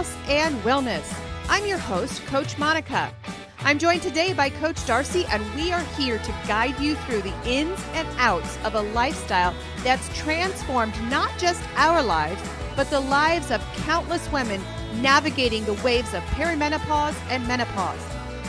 health and wellness. I'm your host, Coach Monica. I'm joined today by Coach Darcy, and we are here to guide you through the ins and outs of a lifestyle that's transformed not just our lives, but the lives of countless women navigating the waves of perimenopause and menopause.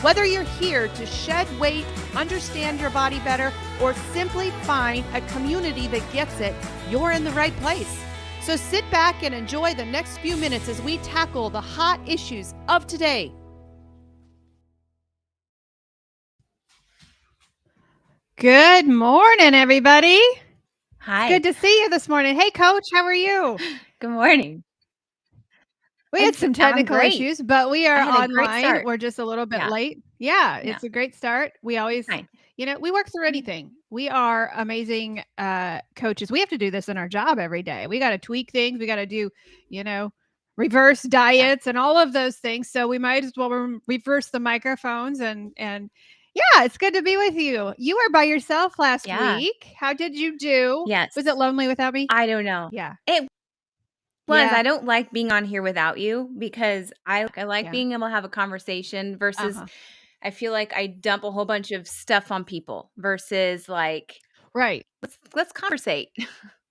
Whether you're here to shed weight, understand your body better, or simply find a community that gets it, you're in the right place. So sit back and enjoy the next few minutes as we tackle the hot issues of today. Good morning, everybody. Hi. Good to see you this morning. Hey, Coach, how are you? Good morning. We had some technical issues, but we are online. We're just a little bit late. Yeah, it's a great start. We always, we work through anything. We are amazing coaches. We have to do this in our job every day. We got to tweak things. We got to do, reverse diets and all of those things. So we might as well reverse the microphones and yeah, it's good to be with you. You were by yourself last week. How did you do? Yes. Was it lonely without me? I don't know. Yeah. It was. I don't like being on here without you because I like being able to have a conversation versus I feel like I dump a whole bunch of stuff on people versus like right. Let's conversate.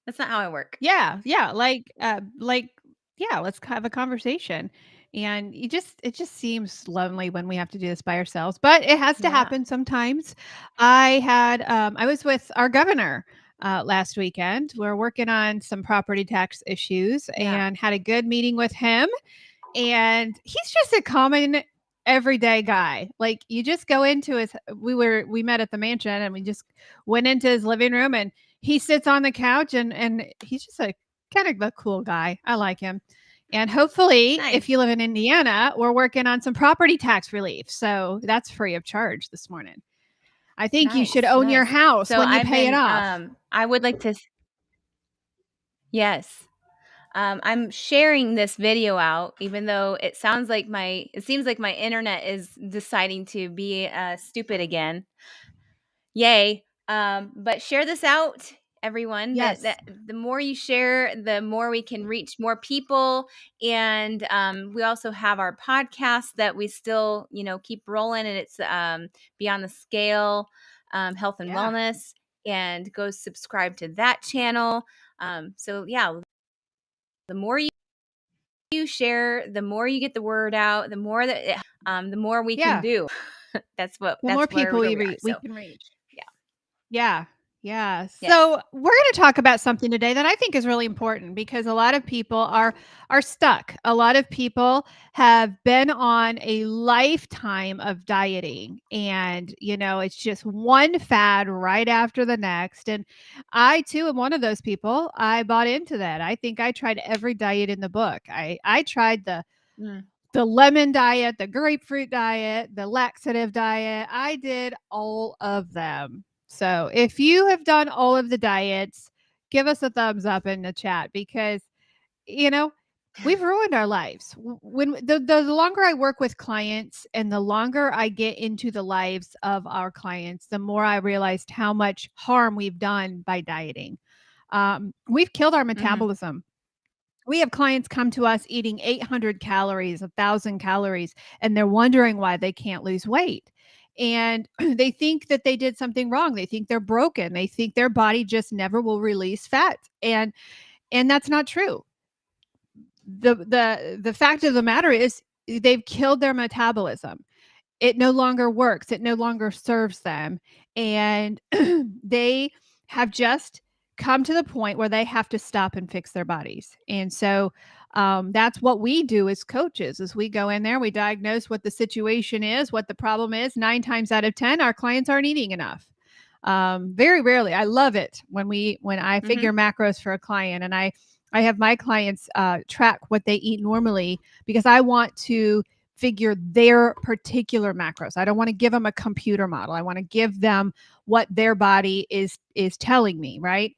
That's not how I work. Yeah. Let's have a conversation. And it just seems lonely when we have to do this by ourselves, but it has to happen sometimes. I was with our governor last weekend. We're working on some property tax issues and had a good meeting with him. And he's just a common everyday guy. Like you just go into we met at the mansion and we just went into his living room and he sits on the couch and he's just a kind of a cool guy. I like him. And hopefully, if you live in Indiana, we're working on some property tax relief. So that's free of charge this morning. I think you should own your house when you pay it off. I would like to. Yes. I'm sharing this video out, even though it seems like my internet is deciding to be stupid again. Yay. But share this out, everyone. Yes. That the more you share, the more we can reach more people. And we also have our podcast that we still, keep rolling, and it's Beyond the Scale, Health and Wellness. And go subscribe to that channel. The more you share, the more you get the word out, the more that the more we can do. That's more people we can reach. Yeah. Yes. So we're going to talk about something today that I think is really important because a lot of people are stuck. A lot of people have been on a lifetime of dieting and, it's just one fad right after the next. And I too am one of those people. I bought into that. I think I tried every diet in the book. I tried the lemon diet, the grapefruit diet, the laxative diet. I did all of them. So if you have done all of the diets, give us a thumbs up in the chat because, we've ruined our lives. When the longer I work with clients and the longer I get into the lives of our clients, the more I realized how much harm we've done by dieting. We've killed our metabolism. We have clients come to us eating 800 calories, 1,000 calories, and they're wondering why they can't lose weight. And they think that they did something wrong. They think they're broken. They think their body just never will release fat. And that's not true. The fact of the matter is they've killed their metabolism. It no longer works. It no longer serves them. And they have just come to the point where they have to stop and fix their bodies. And so that's what we do as coaches is we go in there, we diagnose what the situation is, what the problem is. 9 times out of 10, our clients aren't eating enough. Very rarely. I love it when I figure macros for a client and I have my clients track what they eat normally because I want to figure their particular macros. I don't want to give them a computer model. I want to give them what their body is telling me, right?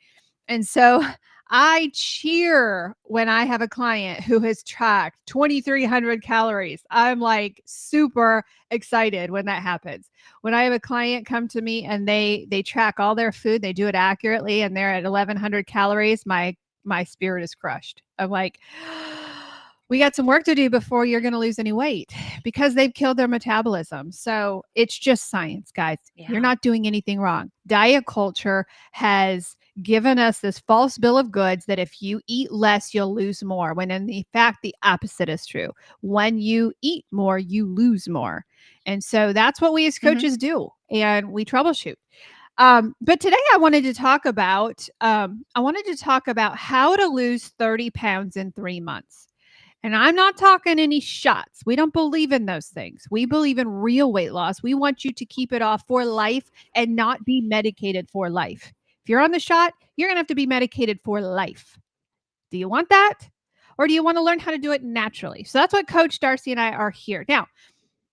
And so I cheer when I have a client who has tracked 2,300 calories. I'm like super excited when that happens. When I have a client come to me and they track all their food, they do it accurately and they're at 1,100 calories, my spirit is crushed. I'm like, we got some work to do before you're going to lose any weight because they've killed their metabolism. So it's just science, guys. You're Yeah. not doing anything wrong. Diet culture has given us this false bill of goods that if you eat less, you'll lose more, when in fact, the opposite is true. When you eat more, you lose more. And so that's what we as Mhm. coaches do, and we troubleshoot. But today I wanted to talk about how to lose 30 pounds in 3 months. And I'm not talking any shots. We don't believe in those things. We believe in real weight loss. We want you to keep it off for life and not be medicated for life. If you're on the shot, you're going to have to be medicated for life. Do you want that? Or do you want to learn how to do it naturally? So that's what Coach Darcy and I are here. Now,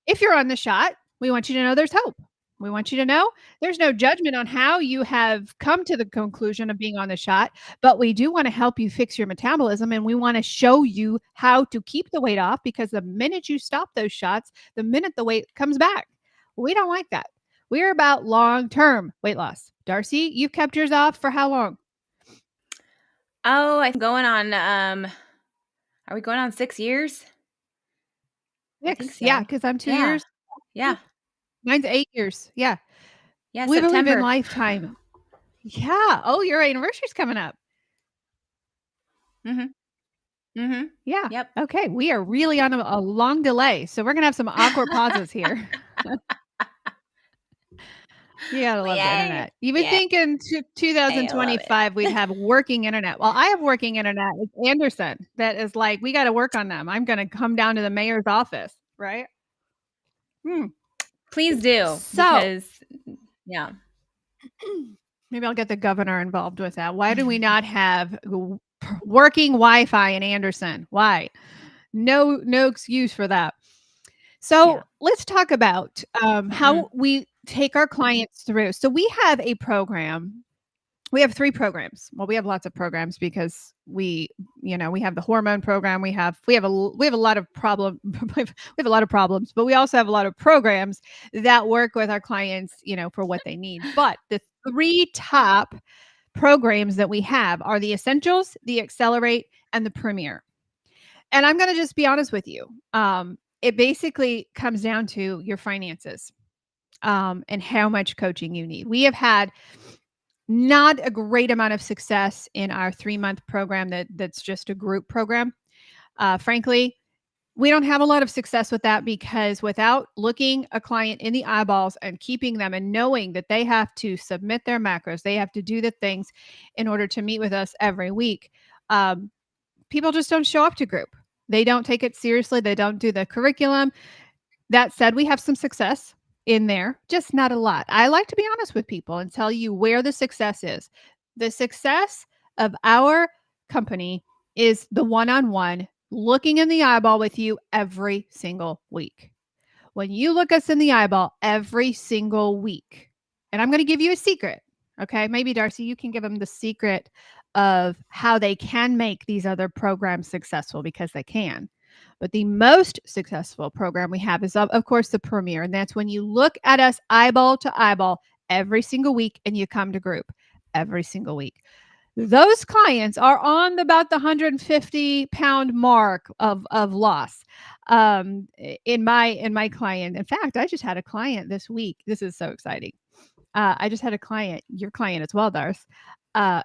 if you're on the shot, we want you to know there's hope. We want you to know there's no judgment on how you have come to the conclusion of being on the shot, but we do want to help you fix your metabolism, and we want to show you how to keep the weight off, because the minute you stop those shots, the minute the weight comes back. We don't like that. We're about long-term weight loss. Darcy, you've kept yours off for how long? Oh, I'm going on, are we going on 6 years? I think 6. Yeah, so. because I'm 2 Yeah. years. Yeah. Mine's 8 years. Yeah. Yeah, We believe in September. lifetime. Yeah. Oh, your anniversary's coming up. Mhm. Mhm. Yeah. Yep. Okay. We are really on a long delay. So we're going to have some awkward pauses here. You got to love the Yay. internet. You would Yay. think in I love it. 2025 we'd have working internet. Well, I have working internet with Anderson that is like, we got to work on them. I'm going to come down to the mayor's office, right? Please do, So because yeah. maybe I'll get the governor involved with that. Why do we not have working Wi-Fi in Anderson? Why? No excuse for that. So Yeah. let's talk about how we take our clients through. So we have a program. We have 3 programs. Well, we have lots of programs because we have the hormone program. We have a lot of we have a lot of problems, but we also have a lot of programs that work with our clients, for what they need. But the 3 top programs that we have are the Essentials, the Accelerate, and the Premier. And I'm going to just be honest with you. It basically comes down to your finances, and how much coaching you need. We have had not a great amount of success in our 3-month program that's just a group program. Frankly, we don't have a lot of success with that, because without looking a client in the eyeballs and keeping them and knowing that they have to submit their macros, they have to do the things in order to meet with us every week, people just don't show up to group. They don't take it seriously. They don't do the curriculum. That said, we have some success in there, just not a lot. I like to be honest with people and tell you where the success is. The success of our company is the one-on-one, looking in the eyeball with you every single week. When you look us in the eyeball every single week, and I'm going to give you a secret. Okay. Maybe Darcy, you can give them the secret of how they can make these other programs successful, because they can. But the most successful program we have is, of course, the Premier. And that's when you look at us eyeball to eyeball every single week and you come to group every single week. Those clients are on about the 150-pound mark of loss. In my client, in fact, I just had a client this week. This is so exciting. I just had a client, your client as well, Darce,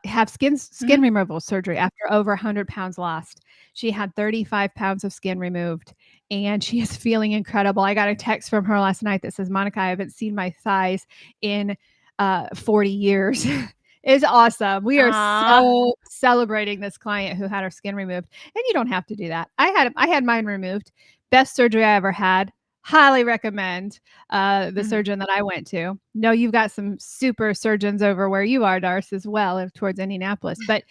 have skin removal surgery after over 100 pounds lost. She had 35 pounds of skin removed, and she is feeling incredible. I got a text from her last night that says, Monica, I haven't seen my thighs in 40 years. It's awesome. We are so celebrating this client who had her skin removed. And you don't have to do that. I had mine removed. Best surgery I ever had. Highly recommend the surgeon that I went to. No, you've got some super surgeons over where you are, Darce, as well, towards Indianapolis. But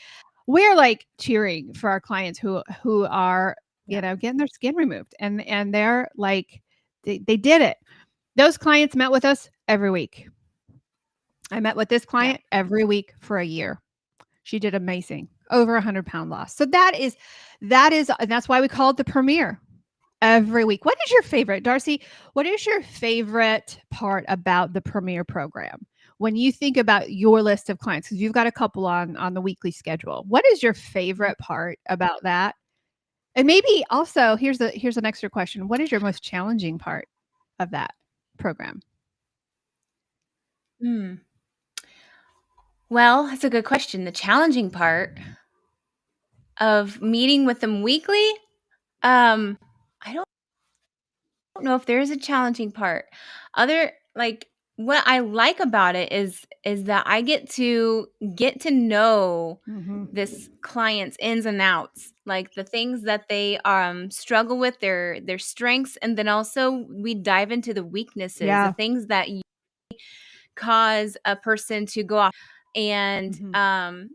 we're like cheering for our clients who are, getting their skin removed. And they're like, they did it. Those clients met with us every week. I met with this client every week for a year. She did amazing. Over 100-pound loss. So that is, and that's why we call it the Premier. Every week. What is your favorite, Darcy? What is your favorite part about the Premier program? When you think about your list of clients, because you've got a couple on the weekly schedule, what is your favorite part about that? And maybe also here's an extra question. What is your most challenging part of that program? Well, that's a good question. The challenging part of meeting with them weekly, I don't know if there is a challenging part. Other like what I like about it is that I get to know Mm-hmm. this client's ins and outs, like the things that they struggle with, their strengths, and then also we dive into the weaknesses, the Yeah. things that cause a person to go off. And Mm-hmm.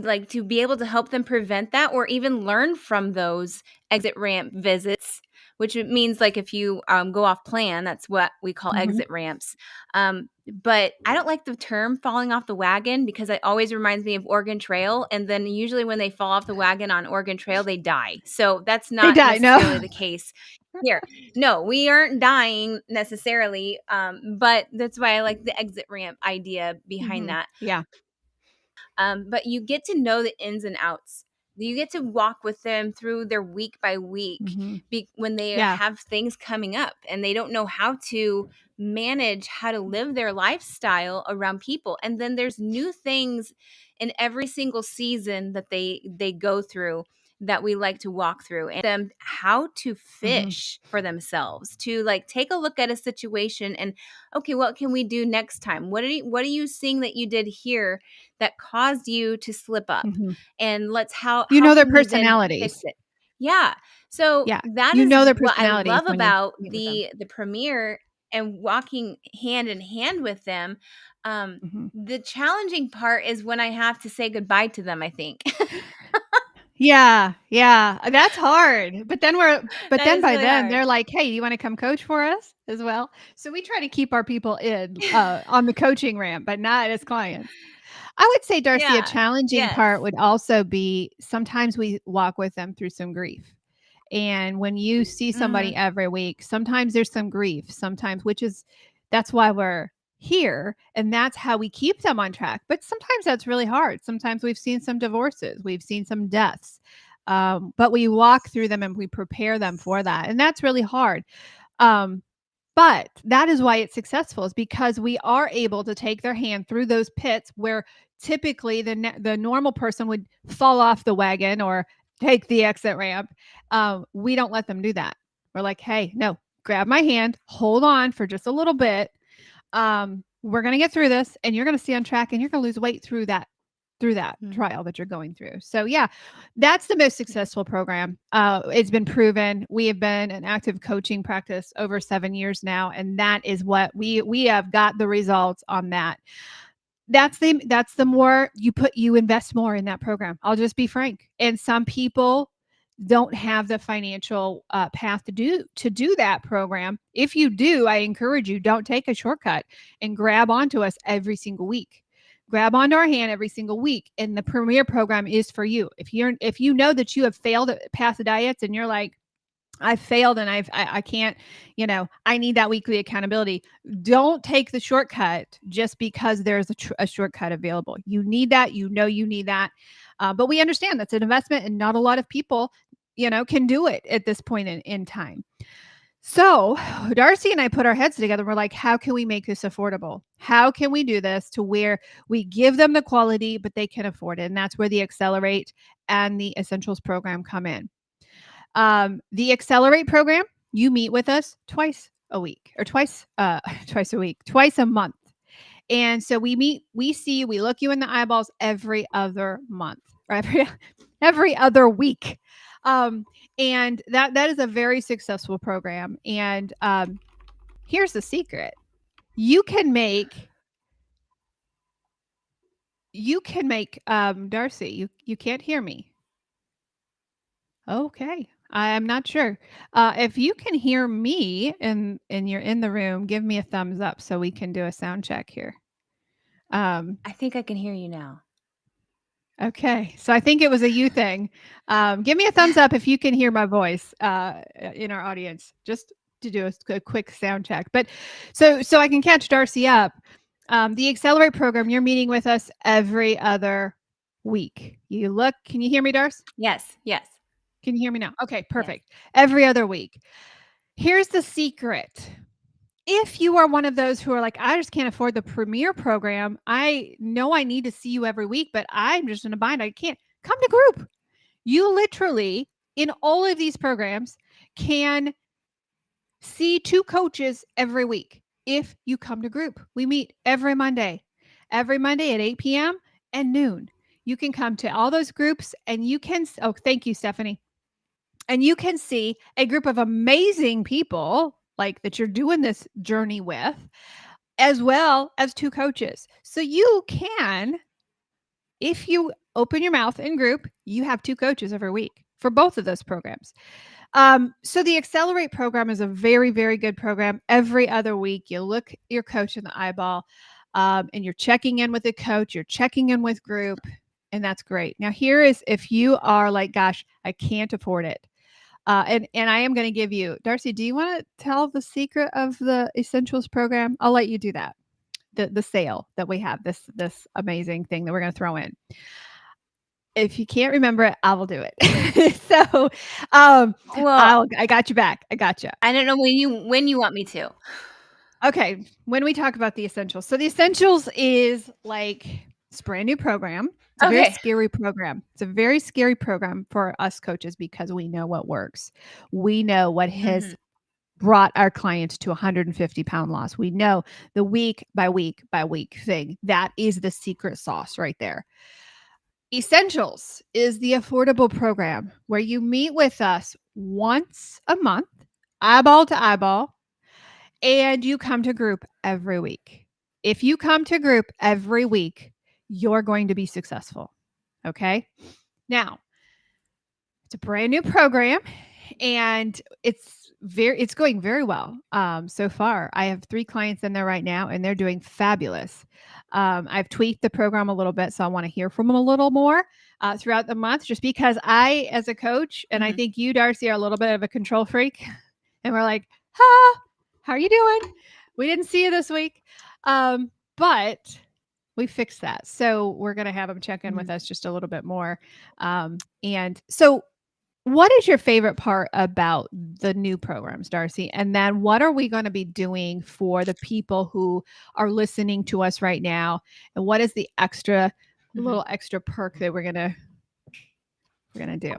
like to be able to help them prevent that or even learn from those exit ramp visits, which it means like if you go off plan, that's what we call Mm-hmm. exit ramps. But I don't like the term falling off the wagon because it always reminds me of Oregon Trail, and then usually when they fall off the wagon on Oregon Trail they die, so that's They not die. No. necessarily the case here. No, we aren't dying necessarily, but that's why I like the exit ramp idea behind Mm-hmm. that. Yeah. But you get to know the ins and outs. You get to walk with them through their week by week Mm-hmm. when they Yeah. have things coming up and they don't know how to manage how to live their lifestyle around people. And then there's new things in every single season that they go through that we like to walk through, and them how to Mm-hmm. fish for themselves, to like take a look at a situation and okay, what can we do next time? What are you seeing that you did here that caused you to slip up, Mm-hmm. and You how know their can we then fix personalities. it? Yeah. So Yeah. that You is know their what I personalities love when you about meet with them. the premiere and walking hand in hand with them. Mm-hmm. The challenging part is when I have to say goodbye to them, I think. Yeah, yeah, that's hard. But That then is by really then hard. they're like, "Hey, you want to come coach for us as well?" So we try to keep our people in on the coaching ramp, but not as clients. I would say, Darcy, a Yeah. challenging Yes. part would also be sometimes we walk with them through some grief. And when you see somebody Mhm. every week, sometimes there's some grief, sometimes, which is that's why we're here. And that's how we keep them on track. But sometimes that's really hard. Sometimes we've seen some divorces, we've seen some deaths. But we walk through them and we prepare them for that. And that's really hard. Um, but that is why it's successful, is because we are able to take their hand through those pits where typically the normal person would fall off the wagon or take the exit ramp. We don't let them do that. We're like, hey, no, grab my hand, hold on for just a little bit. We're going to get through this and you're going to stay on track and you're going to lose weight through that Mhm. trial that you're going through. So yeah, that's the most successful program. It's been proven. We have been an active coaching practice over 7 years now, and that is what we have got the results on that. That's the more you invest more in that program. I'll just be frank. And some people don't have the financial path to do that program. If you do, I encourage you, don't take a shortcut and grab onto us every single week. Grab onto our hand every single week, and the Premier program is for you. If you know that you have failed at past diets and you're like, I failed and I can't, I need that weekly accountability. Don't take the shortcut just because there's a shortcut available. You need that. You need that. But we understand that's an investment and not a lot of people, can do it at this point in time. So Darcy and I put our heads together. We're like, how can we make this affordable? How can we do this to where we give them the quality, but they can afford it? And that's where the Accelerate and the Essentials program come in. The Accelerate program, you meet with us twice a week or twice a week, twice a month. And so we meet, we see you, we look you in the eyeballs every other month, or every other week. And that is a very successful program. And here's the secret. You can make Darcy, you can't hear me. Okay. I'm not sure. If you can hear me and you're in the room, give me a thumbs up so we can do a sound check here. I think I can hear you now. Okay. So I think it was a you thing. Give me a thumbs up if you can hear my voice in our audience, just to do a quick sound check. But so I can catch Darcy up. The Accelerate program, you're meeting with us every other week. You look, can you hear me, Darce? Yes. Yes. Can you hear me now? Okay, Yes. perfect. Every other week. Here's the secret. If you are one of those who are like, I just can't afford the Premier program, I know I need to see you every week, but I'm just in a bind. I can't come to group. You literally, in all of these programs, can see 2 coaches every week if you come to group. We meet every Monday at 8 p.m. and noon. You can come to all those groups and you can, oh, thank you, Stephanie. And you can see a group of amazing people like that you're doing this journey with, as well as 2 coaches. So you can, if you open your mouth in group, you have 2 coaches every week for both of those programs. So the Accelerate program is a very, very good program. Every other week, you look your coach in the eyeball, and you're checking in with the coach, you're checking in with group, and that's great. Now, here is if you are like, gosh, I can't afford it. And I am going to give you, Darcy, do you want to tell the secret of the Essentials program? I'll let you do that. The sale that we have, this amazing thing that we're going to throw in. If you can't remember it, I will do it. So, Well, I got you back. I got you. I don't know when you want me to. Okay, when we talk about the Essentials. So the Essentials is like it's a brand new program. It's a very Okay. scary program. It's a very scary program for us coaches because we know what works. We know what has brought our clients to 150-pound loss. We know the week by week by week thing. That is the secret sauce right there. Essentials is the affordable program where you meet with us once a month, eyeball to eyeball, and you come to group every week. If you come to group every week, you're going to be successful. Okay. Now, it's a brand new program and it's going very well so far. I have 3 clients in there right now and they're doing fabulous. I've tweaked the program a little bit, so I want to hear from them a little more throughout the month, just because I, as a coach, and I think you, Darcy, are a little bit of a control freak, and we're like, how are you doing? We didn't see you this week, but we fixed that. So we're going to have them check in with us just a little bit more. And so what is your favorite part about the new programs, Darcy? And then what are we going to be doing for the people who are listening to us right now? And what is the little extra perk that we're going to do?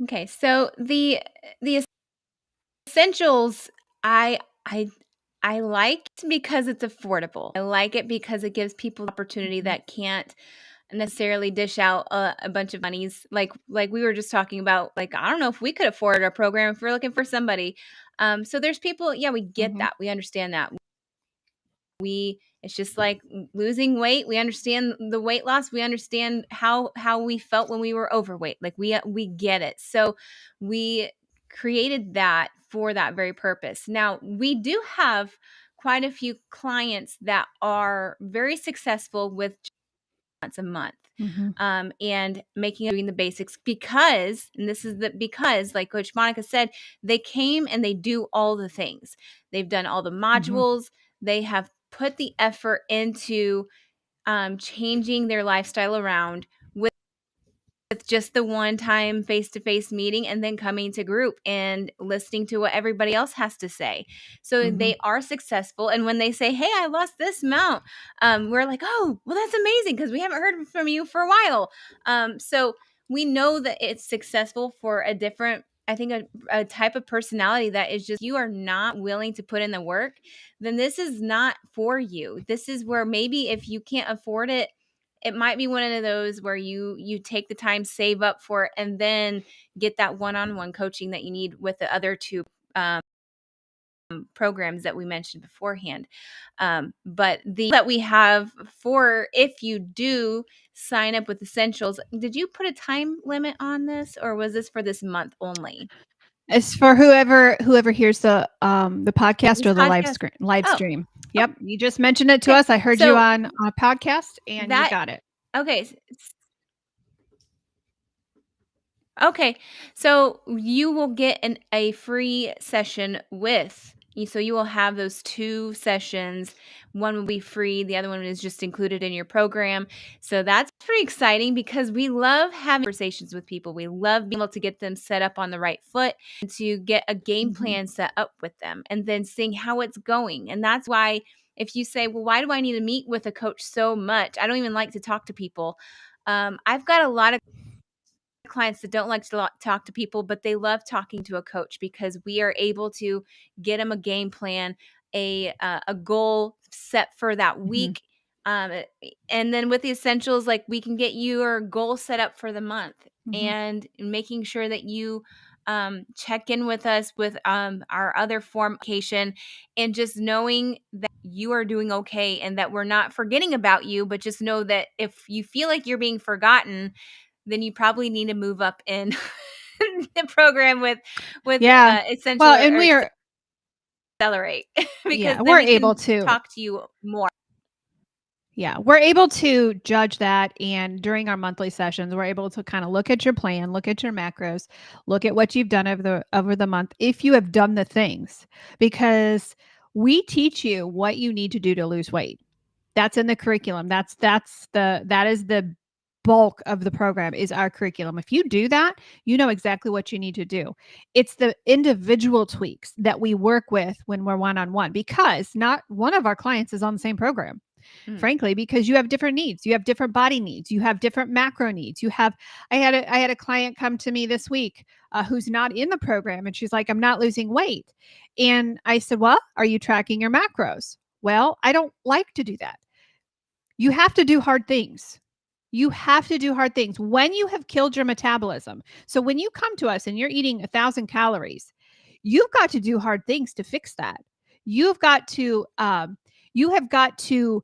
Okay. So the Essentials, I like it because it's affordable. I like it because it gives people opportunity that can't necessarily dish out a bunch of monies like we were just talking about. Like, I don't know if we could afford our program if we're looking for somebody. So there's people, yeah, we get that. We understand that. It's just like losing weight. We understand the weight loss. We understand how we felt when we were overweight. Like we get it. So we created that for that very purpose. Now, we do have quite a few clients that are very successful with once a month. And doing the basics because, and this is because, like Coach Monica said, they came and they do all the things. They've done all the modules. They have put the effort into changing their lifestyle around with just the one-time face-to-face meeting and then coming to group and listening to what everybody else has to say. So they are successful. And when they say, hey, I lost this amount, we're like, oh, well, that's amazing because we haven't heard from you for a while. So we know that it's successful for a different, I think, a type of personality that is just, you are not willing to put in the work, then this is not for you. This is where maybe if you can't afford it, it might be one of those where you take the time, save up for it, and then get that one-on-one coaching that you need with the other 2 programs that we mentioned beforehand. But that we have for if you do sign up with Essentials, did you put a time limit on this, or was this for this month only? It's for whoever hears the podcast This or the live podcast? stream. Yep, you just mentioned it to us. I heard you on a podcast, and you got it. Okay. Okay, so you will get a free session with So you will have those 2 sessions. One will be free, the other one is just included in your program. So that's pretty exciting because we love having conversations with people. We love being able to get them set up on the right foot and to get a game Mhm. plan set up with them and then seeing how it's going. And that's why if you say, "Well, why do I need to meet with a coach so much? I don't even like to talk to people." I've got a lot of clients that don't like to talk to people, but they love talking to a coach because we are able to get them a game plan, a goal set for that Mhm. week. And then with the essentials, like we can get your goal set up for the month Mhm. and making sure that you check in with us with our other formication and just knowing that you are doing okay and that we're not forgetting about you, but just know that if you feel like you're being forgotten, then you probably need to move up in the program with Yeah. essential Well, and or we are accelerate because yeah, then we're we able can to talk to you more. yeah, we're able to judge that, and during our monthly sessions, we're able to kinda look at your plan, look at your macros, look at what you've done over the month, if you have done the things, because we teach you what you need to do to lose weight. That's in the curriculum. That is the bulk of the program is our curriculum. If you do that, you know exactly what you need to do. It's the individual tweaks that we work with when we're one-on-one because not one of our clients is on the same program. Mm, Frankly, because you have different needs. You have different body needs. You have different macro needs. You have I had a client come to me this week who's not in the program and she's like, "I'm not losing weight." And I said, "Well, are you tracking your macros?" "Well, I don't like to do that." You have to do hard things. You have to do hard things when you have killed your metabolism. So when you come to us and you're eating 1,000 calories, you've got to do hard things to fix that. You've got to, you have got to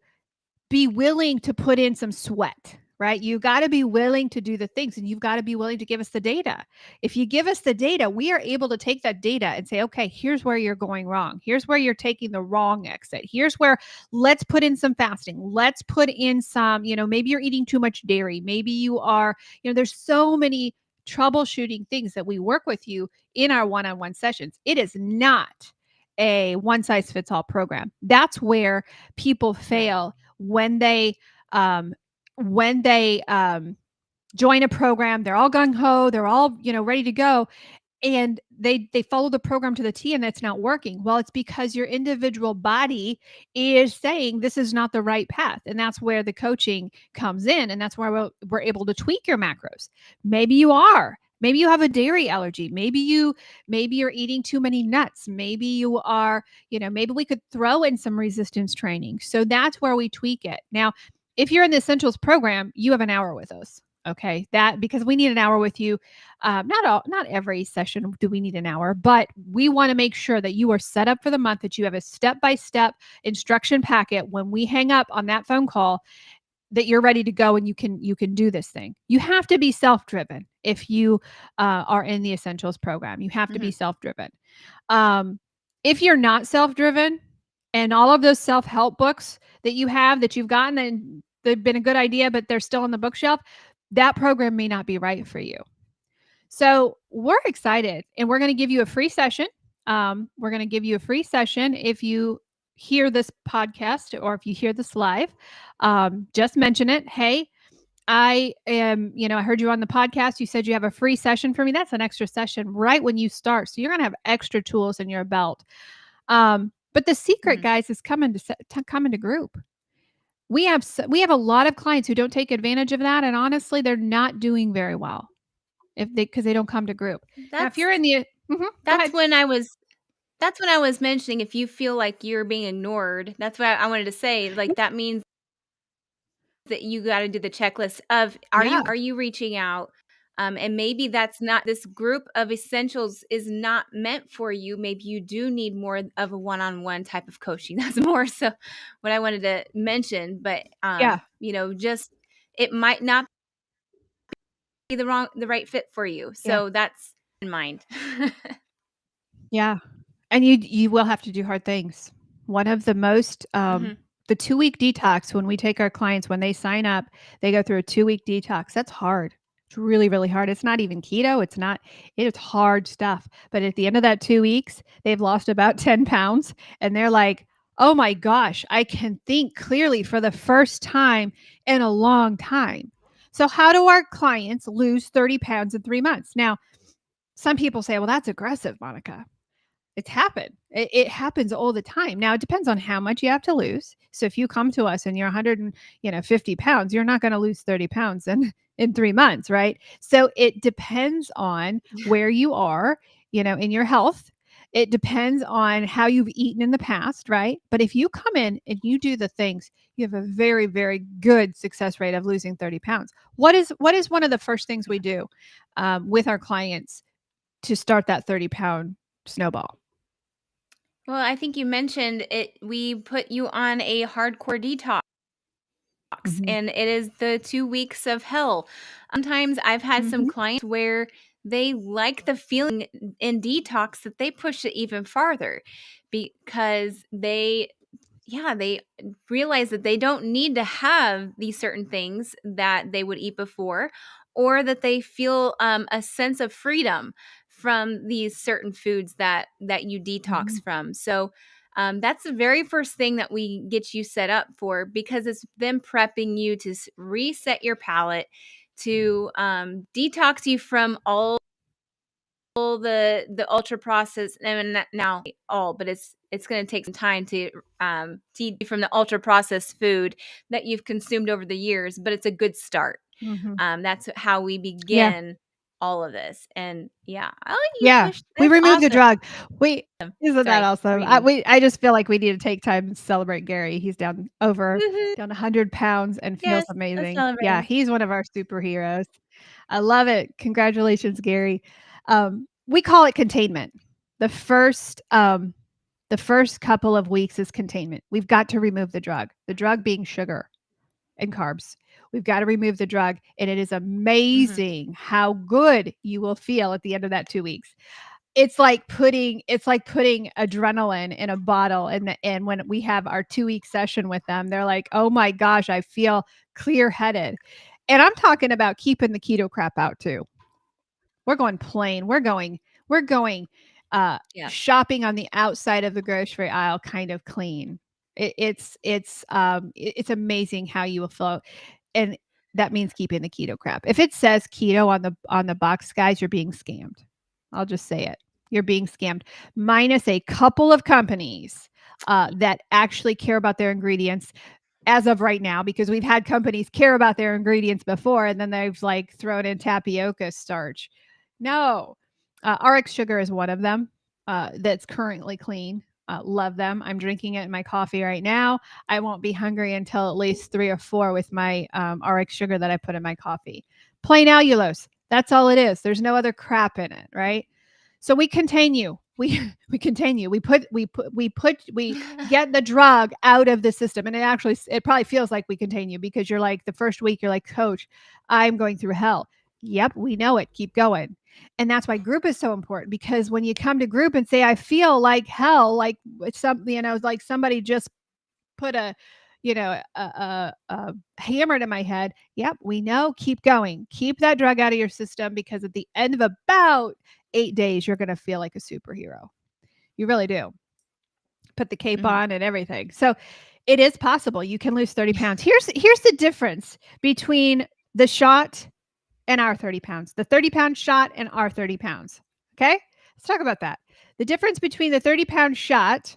be willing to put in some sweat, right? You got to be willing to do the things and you've got to be willing to give us the data. If you give us the data, we are able to take that data and say, okay, here's where you're going wrong. Here's where you're taking the wrong exit. Here's where let's put in some fasting. Let's put in some, maybe you're eating too much dairy. Maybe you are, there's so many troubleshooting things that we work with you in our one on one sessions. It is not a one size fits all program. That's where people right. fail when um, they join a program. They're all gung ho. They're all ready to go, and they follow the program to the T, and that's not working. Well, it's because your individual body is saying this is not the right path, and that's where the coaching comes in, and that's where we're able to tweak your macros. Maybe you are. Maybe you have a dairy allergy. Maybe you're eating too many nuts. Maybe you are, maybe we could throw in some resistance training. So that's where we tweak it. Now, if you're in the Essentials program, you have an hour with us. Okay. That because we need an hour with you. Not every session do we need an hour, but we want to make sure that you are set up for the month, that you have a step-by-step instruction packet when we hang up on that phone call, that you're ready to go and you can do this thing. You have to be self-driven if you are in the Essentials program. You have to be Mhm. self-driven. Um, if you're not self-driven, and all of those self-help books that you have that you've gotten and they've been a good idea, but they're still on the bookshelf, that program may not be right for you. So we're excited and we're going to give you a free session. We're going to give you a free session if you hear this podcast or if you hear this live. Just mention it. Hey, I heard you on the podcast. You said you have a free session for me. That's an extra session right when you start. So you're going to have extra tools in your belt. But the secret, Mhm. guys, is coming to group. We have a lot of clients who don't take advantage of that, and honestly, they're not doing very well if they because they don't come to group. Now, if That's you're in the go that's ahead. when I was that's when I was mentioning if you feel like you're being ignored, that's what I wanted to say. Like that means that you gotta do the checklist of Yeah, are you reaching out? And maybe that's not this group of essentials is not meant for you. Maybe you do need more of a one-on-one type of coaching. That's more so what I wanted to mention. But yeah, just it might not be the right fit for you. yeah, So that's in mind. yeah. And you will have to do hard things. One of the most Mhm. the 2-week detox when we take our clients when they sign up, they go through a 2-week detox. That's hard. It's really, really hard. It's not even keto. It is hard stuff. But at the end of that 2 weeks, they've lost about 10 pounds and they're like, "Oh my gosh, I can think clearly for the first time in a long time." So how do our clients lose 30 pounds in 3 months? Now, some people say, "Well, that's aggressive, Monica." It's happened. It happens all the time. Now it depends on how much you have to lose. So if you come to us and you're 100 and 50 pounds, you're not going to lose 30 pounds in 3 months, right? So it depends on where you are, in your health. It depends on how you've eaten in the past, right? But if you come in and you do the things, you have a very, very good success rate of losing 30 pounds. What is one of the first things we do with our clients to start that 30-pound snowball? Well, I think you mentioned it. We put you on a hardcore detox, Mhm. and it is the 2 weeks of hell. Sometimes I've had some Mhm. clients where they like the feeling in detox that they push it even farther because they realize that they don't need to have these certain things that they would eat before, or that they feel a sense of freedom from these certain foods that you detox Mhm. from. So that's the very first thing that we get you set up for, because it's them prepping you to reset your palate, to detox you from all the ultra processed, and now all, but it's going to take some time to from the ultra processed food that you've consumed over the years, but it's a good start. Mhm. That's how we Yeah. begin all of this. And yeah, oh, you Yeah. pushed, We that's removed the awesome. drug. We Isn't that Sorry for awesome? you. I just feel like we need to take time and celebrate Gary. He's Woohoo. down 100 pounds and feels Yes, let's amazing. Yeah, celebrate. he's one of our superheroes. I love it. Congratulations, Gary. We call it containment. The first the first couple of weeks is containment. We've got to remove the drug being sugar and carbs. We've got to remove the drug, and it is Hmm. amazing how good you will feel at the end of that 2 weeks. It's like putting adrenaline in a bottle, and when we have our 2-week session with them, they're like, "Oh my gosh, I feel clear-headed." And I'm talking about keeping the keto crap out too. We're going plain. We're going Yeah. shopping on the outside of the grocery aisle kind of clean. It's amazing how you will feel, and that means keeping the keto crap. If it says keto on the box, guys, you're being scammed. I'll just say it. You're being scammed. Minus a couple of companies that actually care about their ingredients as of right now, because we've had companies care about their ingredients before and then they've like thrown in tapioca starch. No, RX Sugar is one of them that's currently clean. Love them. I'm drinking it in my coffee right now. I won't be hungry until at least 3 or 4 with my RX Sugar that I put in my coffee. Plain allulose. That's all it is. There's no other crap in it, right? So we continue. We continue. We get the drug out of the system, and it probably feels like we continue because you're like the first week you're like, "Coach, I'm going through hell." Yep, we know it. Keep going. And that's why group is so important, because when you come to group and say, "I feel like hell," like like somebody just put a hammer to my head. Yep, we know. Keep going. Keep that drug out of your system, because at the end of about 8 days, you're going to feel like a superhero. You really do. Put the cape Hmm. on and everything. So it is possible. You can lose 30 pounds. Here's the difference between the shot and our 30 pounds, the 30-pound shot and our 30 pounds. Okay. Let's talk about that. The difference between the 30-pound shot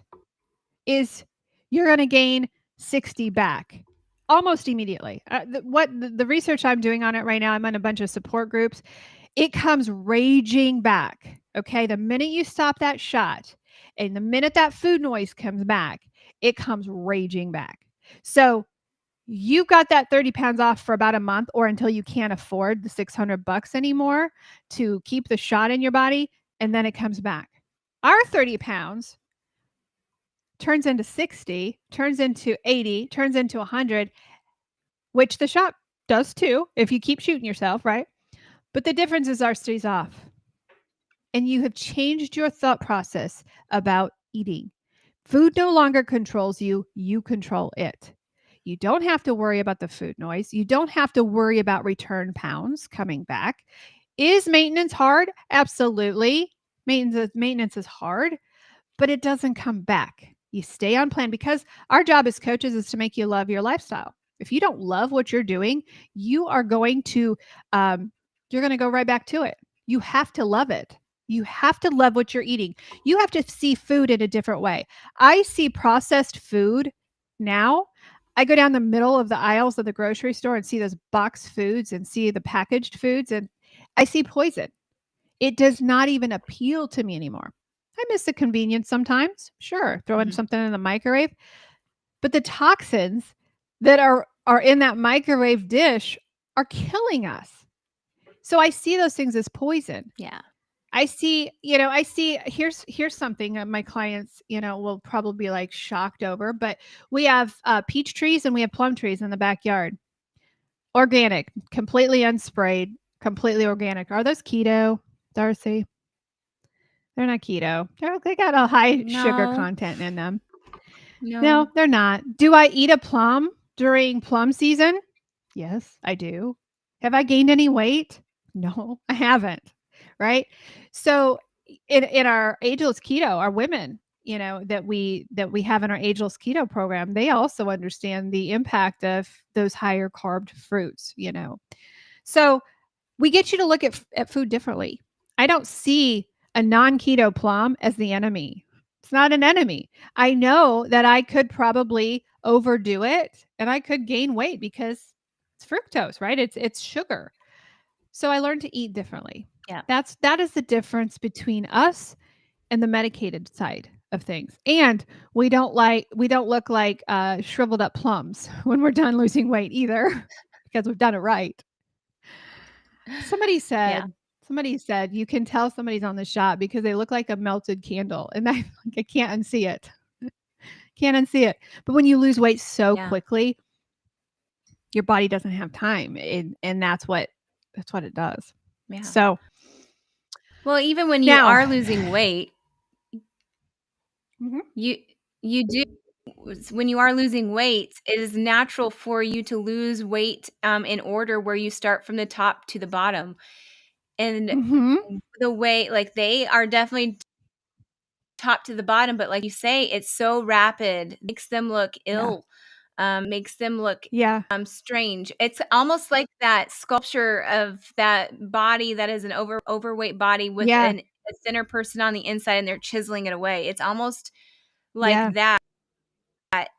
is you're going to gain 60 back almost immediately. The research I'm doing on it right now, I'm on a bunch of support groups. It comes raging back. Okay. The minute you stop that shot and the minute that food noise comes back, it comes raging back. So you got that 30 pounds off for about a month, or until you can't afford the $600 anymore to keep the shot in your body. And then it comes back. Our 30 pounds turns into 60, turns into 80, turns into 100, which the shot does too if you keep shooting yourself, right? But the difference is ours stays off. And you have changed your thought process about eating. Food no longer controls you, you control it. You don't have to worry about the food noise. You don't have to worry about return pounds coming back. Is maintenance hard? Absolutely. Maintenance is hard, but it doesn't come back. You stay on plan because our job as coaches is to make you love your lifestyle. If you don't love what you're doing, you are going to you're going to go right back to it. You have to love it. You have to love what you're eating. You have to see food in a different way. I see processed food now. I go down the middle of the aisles of the grocery store and see those box foods and see the packaged foods, and I see poison. It does not even appeal to me anymore. I miss the convenience sometimes. Sure, throw in Mhm. something in the microwave, but the toxins that are in that microwave dish are killing us. So I see those things as poison. Yeah. I see here's something that my clients, will probably be like shocked over, but we have peach trees and we have plum trees in the backyard. Organic, completely unsprayed, completely organic. Are those keto, Darcy? They're not keto. They got a high sugar No. content in them. No. No, they're not. Do I eat a plum during plum season? Yes, I do. Have I gained any weight? No, I haven't. Right? So in our ageless keto, our women, that we have in our ageless keto program, they also understand the impact of those higher carb fruits. So we get you to look at food differently. I don't see a non-keto plum as the enemy. It's not an enemy. I know that I could probably overdo it and I could gain weight because it's fructose, right? It's sugar. So I learned to eat differently. Yeah. That is the difference between us and the medicated side of things. And we don't look like shriveled up plums when we're done losing weight either because we've done it right. Somebody Yeah. said you can tell somebody's on the shot because they look like a melted candle, and I can't unsee it. Can't unsee it. But when you lose weight so Yeah. quickly, your body doesn't have time, and that's what it does. Yeah. So Well, even when you now, are losing weight, Mhm. you do when you are losing weight, it is natural for you to lose weight in order where you start from the top to the bottom. And Mhm. the way like they are definitely top to the bottom, but like you say, it's so rapid, makes them look Yeah. ill, makes them look Yeah. strange. It's almost like that sculpture of that body that is an overweight body with Yeah. a thinner person on the inside, and they're chiseling it away. It's almost like Yeah. that.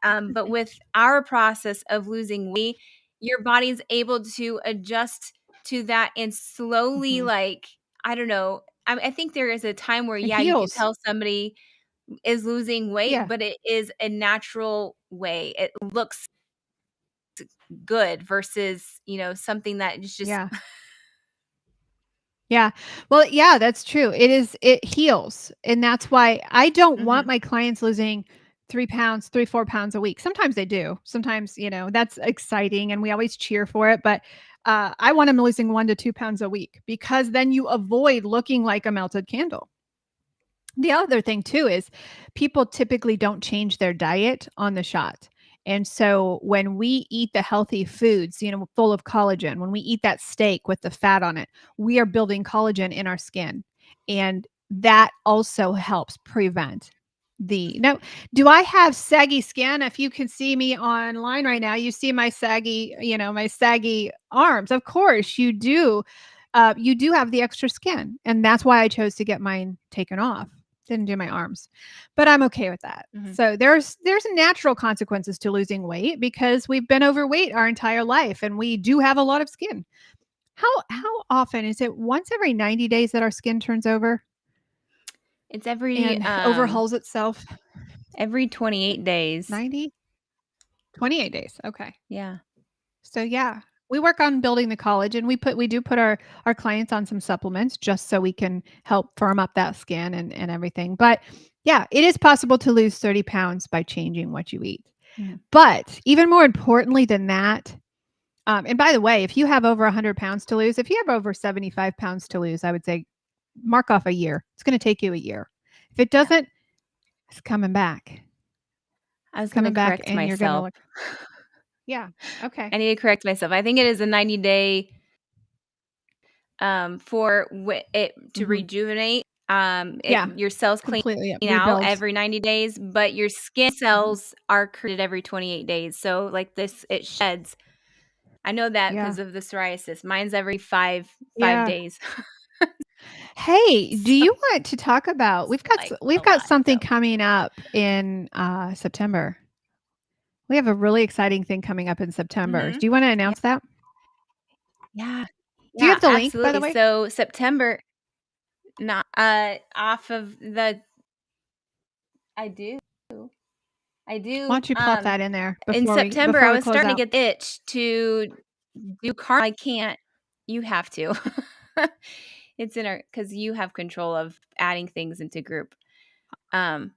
But with our process of losing weight, your body's able to adjust to that and slowly, Mhm. like, I don't know. I think there is a time where, It yeah, you can heals. tell somebody is losing weight, Yeah. but it is a natural way. It looks good versus, something that is just Yeah. Yeah. Well, yeah, that's true. It heals. And that's why I don't want Mhm. my clients losing 3 pounds, 3, 4 pounds a week. Sometimes they do. Sometimes, that's exciting and we always cheer for it. But I want them losing 1 to 2 pounds a week because then you avoid looking like a melted candle. The other thing too is people typically don't change their diet on the shot. And so when we eat the healthy foods, full of collagen, when we eat that steak with the fat on it, we are building collagen in our skin. And that also helps prevent the now, do I have saggy skin? If you can see me online right now, you see my saggy arms. Of course you do. You do have the extra skin. And that's why I chose to get mine taken off. Didn't do my arms, but I'm okay with that. Mhm. So there's natural consequences to losing weight because we've been overweight our entire life and we do have a lot of skin. How often is it? Once every 90 days that our skin turns over It's every and overhauls itself? 28 days. 90? 28 days. Okay. Yeah. So yeah, we work on building the college and we do put our clients on some supplements just so we can help firm up that skin and everything. But yeah, it is possible to lose 30 pounds by changing what you eat. Mhm. But even more importantly than that, and by the way, if you have over 100 pounds to lose, if you have over 75 pounds to lose, I would say mark off a year. It's going to take you a year. If it Yeah. doesn't, it's coming back. I was It's gonna coming back correct and you're going to myself. look. Yeah. Okay. I need to correct myself. I think it is a 90-day for it to Mhm. rejuvenate. Yeah. Your cells clean Completely, it out rebuilds. every 90 days, but your skin Mhm. cells are created every 28 days. So like this, it sheds. I know that Yeah. because of the psoriasis. Mine's every five Yeah. days. Hey, do So you want to talk about it's like we've a got lot. something So coming up in, September. We have a really exciting thing coming up in September. mhm. Do you wanna Yeah. announce that? Yeah. Do you Yeah, have the link, by the absolutely. way? So September, not off of the I do. I Why do. don't you plop that in there In September, before I we was close starting to out? get the itch to do car. I can't. You have to. It's in our because you have control of adding things into group. Um,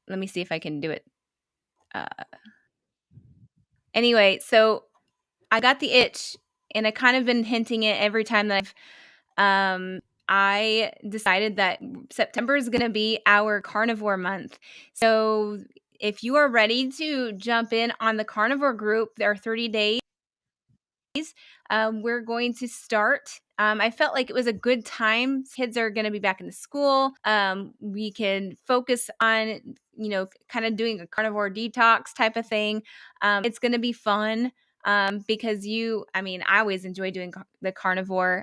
Let me see if I can do it. Uh, anyway, so I got the itch, and I kind of been hinting it every time that I decided that September is going to be our carnivore month. So if you are ready to jump in on the carnivore group, there are 30 days. We're going to start. I felt like it was a good time. Kids are going to be back in the school. We can focus on, kind of doing a carnivore detox type of thing. It's going to be fun because I always enjoy doing the carnivore.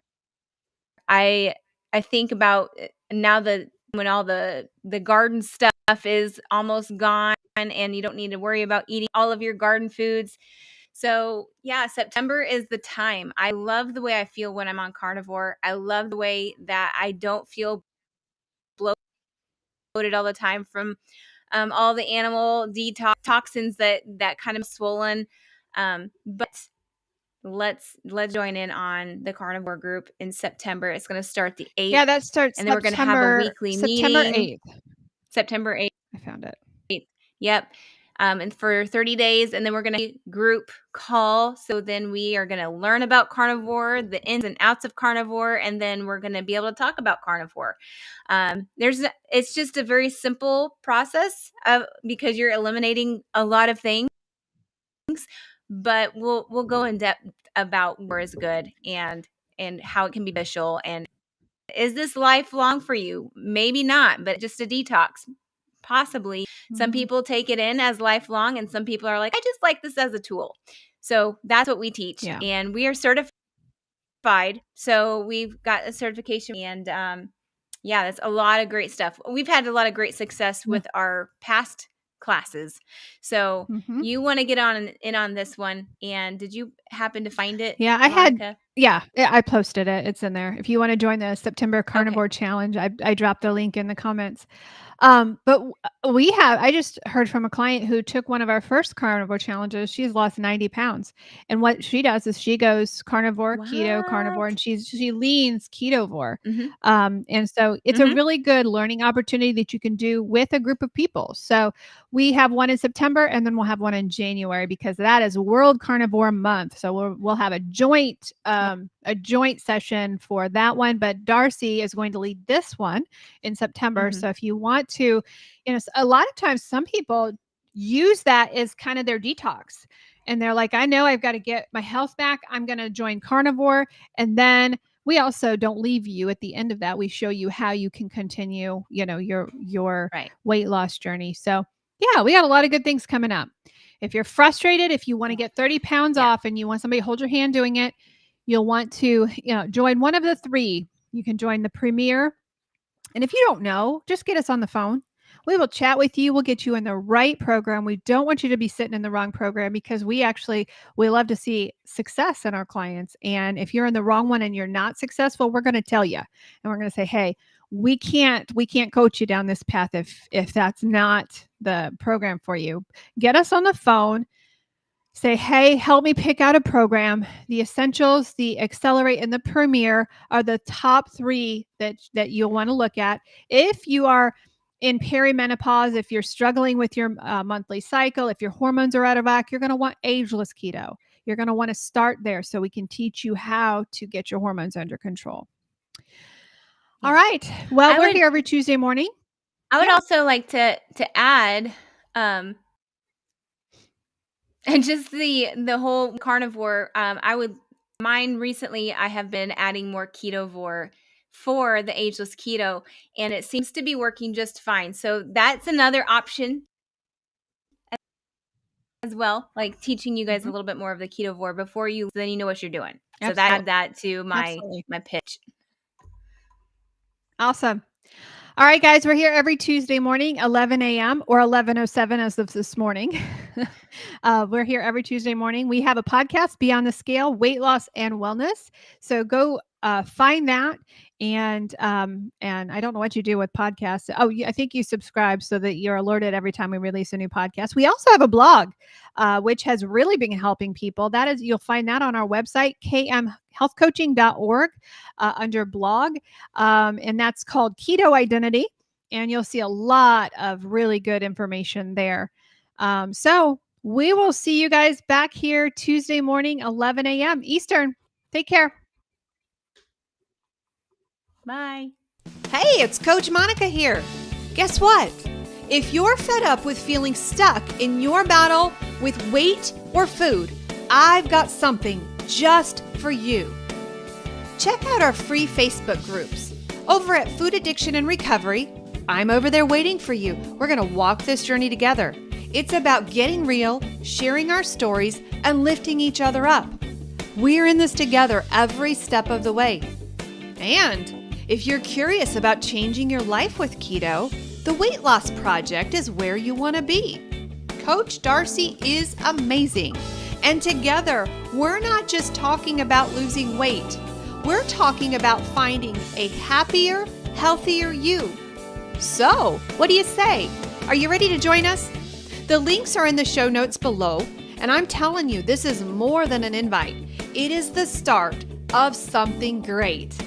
I I think about now that when all the garden stuff is almost gone and you don't need to worry about eating all of your garden foods. So, yeah, September is the time. I love the way I feel when I'm on carnivore. I love the way that I don't feel bloated all the time from all the animal detox toxins that kind of swollen. But let's join in on the carnivore group in September. It's going to start the Yeah, 8th, that starts and then we're going to have a weekly September meeting 8th. September 8th. I found it. Yep. And for 30 days, and then we're going to group call. So then we are going to learn about carnivore, the ins and outs of carnivore, and then we're going to be able to talk about carnivore. It's just a very simple process because you're eliminating a lot of things, but we'll go in depth about where is good and how it can be beneficial. And is this lifelong for you? Maybe not, but just a detox. Possibly. Some Mhm. people take it in as lifelong, and some people are like, I just like this as a tool. So that's what we teach. Yeah. And we are certified. So we've got a certification. And yeah, that's a lot of great stuff. We've had a lot of great success Yeah. with our past classes. So Mhm. you want to get in on this one. And did you happen to find it, Yeah, Monica? I posted it. It's in there. If you wanna join the September Okay. Carnivore Challenge, I dropped the link in the comments. But I just heard from a client who took one of our first carnivore challenges. She's lost 90 pounds. And what she does is she goes carnivore, What? and she leans ketovore. Mm-hmm. And so it's a Mm-hmm. really good learning opportunity that you can do with a group of people. So we have one in September and then we'll have one in January because that is World Carnivore Month. So we'll have a joint session for that one. But Darcy is going to lead this one in September. Mm-hmm. So if you want to, a lot of times some people use that as kind of their detox. And they're like, I know I've got to get my health back. I'm going to join carnivore. And then we also don't leave you at the end of that. We show you how you can continue, your Right. weight loss journey. So yeah, we got a lot of good things coming up. If you're frustrated, if you want to get 30 pounds Yeah. off and you want somebody to hold your hand doing it, you'll want to, join one of the three. You can join the Premier, and if you don't know, just get us on the phone. We will chat with you. We'll get you in the right program. We don't want you to be sitting in the wrong program because we love to see success in our clients. And if you're in the wrong one and you're not successful, we're going to tell you. And we're going to say, "Hey, we can't coach you down this path if that's not the program for you." Get us on the phone. Say, hey, help me pick out a program. The Essentials, the Accelerate, and the Premier are the top three that you'll want to look at. If you are in perimenopause, if you're struggling with your monthly cycle, if your hormones are out of whack, you're going to want ageless keto. You're going to want to start there so we can teach you how to get your hormones under control. All Yeah. right. Well, I we're would here every Tuesday morning. I would Yeah. also like to add, um, And just the whole carnivore, mine recently, I have been adding more ketovore for the ageless keto, and it seems to be working just fine. So that's another option as well, like teaching you guys a Mhm. little bit more of the ketovore before you, then you know what you're doing. So Absolutely. add that to my Absolutely. pitch. Awesome. All right, guys, we're here every Tuesday morning, 11 a.m. or 11:07 as of this morning. We're here every Tuesday morning. We have a podcast, Beyond the Scale, Weight Loss and Wellness. So go find that. And I don't know what you do with podcasts. Oh, I think you subscribe so that you're alerted every time we release a new podcast. We also have a blog, which has really been helping people. That is, you'll find that on our website, kmhealthcoaching.org, under blog. And that's called Keto Identity. And you'll see a lot of really good information there. So we will see you guys back here Tuesday morning, 11 a.m. Eastern. Take care. Bye. Hey, it's Coach Monica here. Guess what? If you're fed up with feeling stuck in your battle with weight or food, I've got something just for you. Check out our free Facebook groups. Over at Food Addiction and Recovery, I'm over there waiting for you. We're going to walk this journey together. It's about getting real, sharing our stories, and lifting each other up. We're in this together every step of the way. And if you're curious about changing your life with keto, the Weight Loss Project is where you want to be. Coach Darcy is amazing. And together, we're not just talking about losing weight. We're talking about finding a happier, healthier you. So, what do you say? Are you ready to join us? The links are in the show notes below, and I'm telling you, this is more than an invite. It is the start of something great.